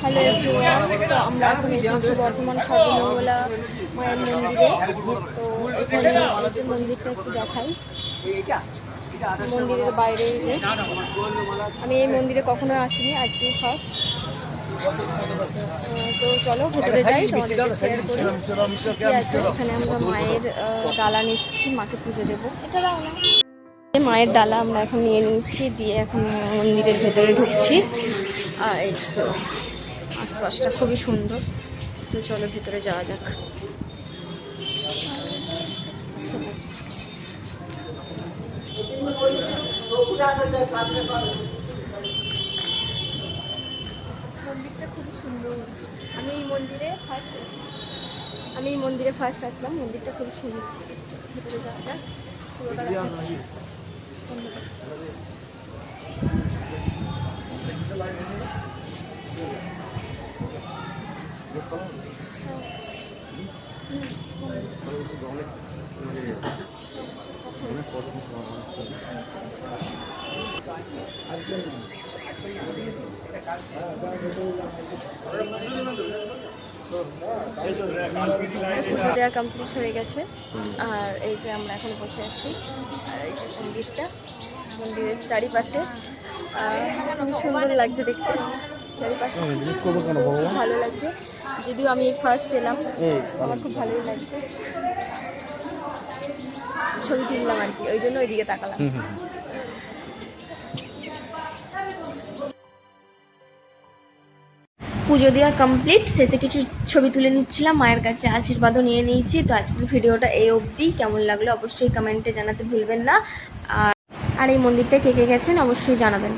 Hello everyone, তো আমরা এখন এসেছি বর্ধমান সর্বমঙ্গলা মায়ের মন্দিরে। তো এখানে এই যে মন্দিরটা একটু দেখাই, মন্দিরের বাইরে যে আমি এই মন্দিরে কখনো আসিনি, আজকেই ফার্স্ট। তো চলো ভেতরে যাই, তোমাদেরকে শেয়ার করি কী আছে এখানে। আমরা মায়ের ডালা নিচ্ছি, মাকে পুজো দেবো। এটা দাও না, মায়ের ডালা আমরা এখন নিয়ে নিচ্ছি, দিয়ে এখন মন্দিরের ভেতরে ঢুকছি। আর এই আশপাশটা খুবই সুন্দর, তো চলো ভিতরে যাওয়া যাক। মন্দিরটা খুবই সুন্দর। আমি এই মন্দিরে ফার্স্ট আসলাম। মন্দিরটা খুবই সুন্দর, ভিতরে যাওয়া যাক। পুরোটা দেখাচ্ছি। পুজো দেওয়া কমপ্লিট হয়ে গেছে, আর এই যে আমরা এখন বসে আছি। আর এই যে মন্দিরের চারিপাশে খুব সুন্দর লাগছে দেখতে। চারিপাশে ভালো লাগছে, যদিও আমি ফার্স্ট এলাম, আমার খুব ভালোই লাগছে। ছবি তুললাম আর কি, ওই জন্য ওইদিকে তাকালাম। পুজো দেওয়া কমপ্লিট, শেষে কিছু ছবি তুলে নিচ্ছিলাম, মায়ের কাছে আশীর্বাদও নিয়ে নিয়েছি। তো আজকের ভিডিওটা এই অবধি। কেমন লাগলো অবশ্যই কমেন্টে জানাতে ভুলবেন না। আর এই মন্দিরটা কে কে গেছেন অবশ্যই জানাবেন।